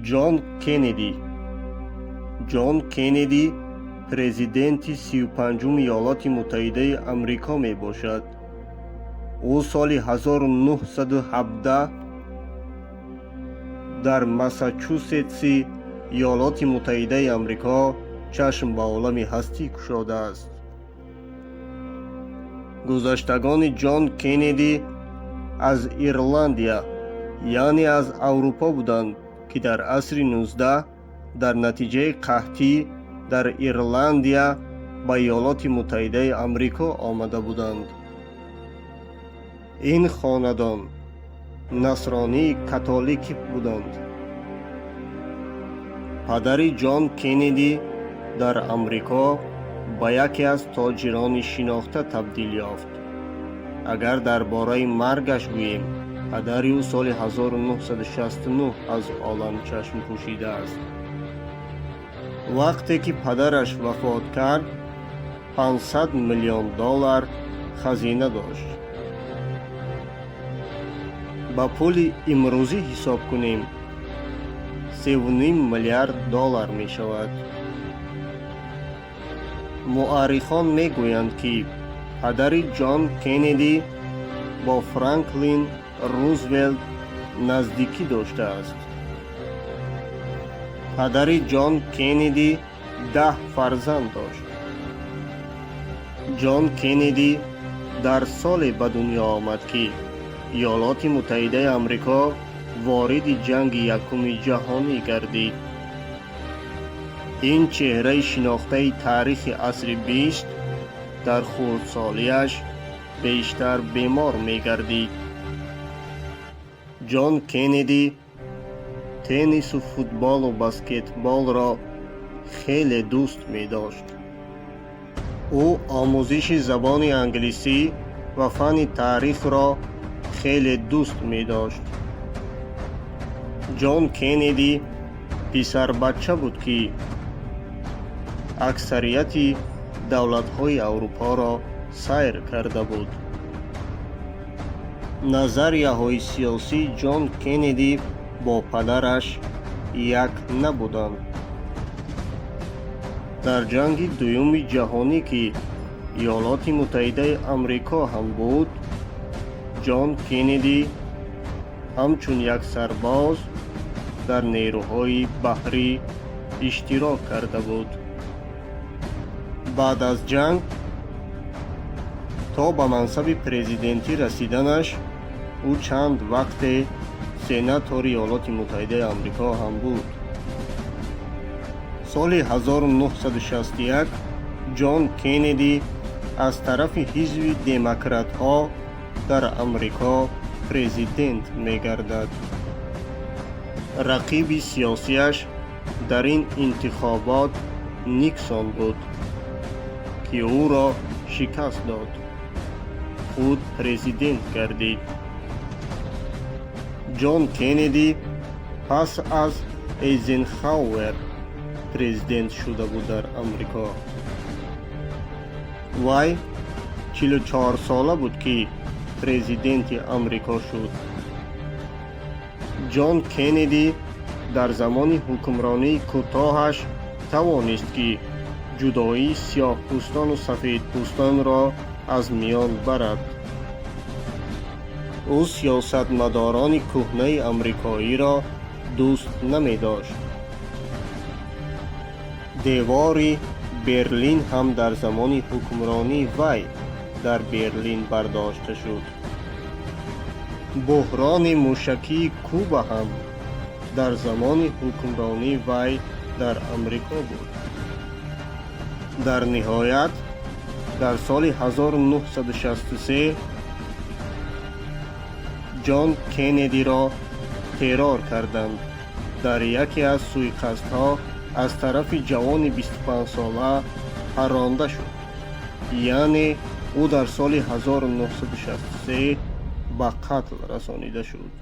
جان کندی جان کندی президенти 35-ум иёлоти муттаҳидаи амрико мебошад. ӯ соли 1917 дар массачусетси иёлоти муттаҳидаи амрико чашм ба олами ҳастӣ кушодааст. гузаштагони ҷон кеннеди аз ирландия яъне аз аврупо буданд, ки дар асри 19 дар натиҷаи қаҳтӣ дар ирландия ба иёлоти муттаҳидаи амрико омада буданд. ин хонадон насронии католик буданд. падари ҷон кеннеди дар амрико ба яке аз тоҷирони шинохта табдил ёфт. агар дар бораи маргаш гӯем, падари ӯ соли 1969 аз олам чашм пӯшидааст. вақте ки падараш вафот кард, $500 миллион хазина дошт. ба пули имрӯзӣ ҳисоб кунем, $3.5 миллиард мешавад. муаррихон мегӯянд, ки падари ҷон кеннеди бо Франклин Рузвелт наздикӣ доштааст. падари ҷон кеннеди 10 фарзанд дошт. ҷон кеннеди дар соле ба дунё омад, ки иёлоти муттаҳидаи амрико вориди ҷанги якуми ҷаҳонӣ гардид. ин чеҳраи шинохтаи таърихи асри 20 дар хурдсолиаш бештар бемор мегардид. ҷон кеннеди теннису футболу баскетболро хеле дӯст медошт. ӯ омӯзиши забони англисӣ ва фанни таърихро хеле дӯст медошт. ҷон кеннеди писарбача буд, ки аксарияти давлатҳои аврупоро сайр карда буд. назарияҳои сиёсии ҷон кеннеди бо падараш як набуданд. дар ҷанги дуюми ҷаҳонӣ, ки иёлоти муттаҳидаи амрико ҳам буд, ҷон кеннеди ҳамчун як сарбоз дар нерӯҳои баҳрӣ иштирок карда буд. баъд аз ҷанг то ба мансаби президентӣ расиданаш, ӯ чанд вақте сенатори иёлоти муттаҳидаи амрико ҳам буд. соли 1961 ҷон кеннеди аз тарафи ҳизби демократҳо дар амрико президент мегардад. рақиби сиёсиаш дар ин интихобот никсон буд, ки ӯро шикаст дод. худ президент гардид. ҷон кеннеди пас аз эйзенхауэр президент шуда буд дар амрико. вай 44 сола буд, ки президенти амрико шуд. ҷон кеннеди дар замони ҳукмронии кӯтоҳаш тавонист, ки ҷудоии сиёҳпӯстону сафедпӯстонро аз миён барад. ӯ сиёсатмадорони кӯҳнаи амрикоиро дӯст намедошт. девори берлин ҳам дар замони ҳукмронии вай дар берлин бардошта шуд. буҳрони мушакии куба ҳам дар замони ҳукмронии вай дар амрико буд. дар ниҳоят дар соли 1963 ҷон кеннедиро террор карданд. дар яке аз суиқасдҳо аз тарафи ҷавони 25-сола парронда шуд. яъне ӯ дар соли 1963 ба қатл расонида шуд.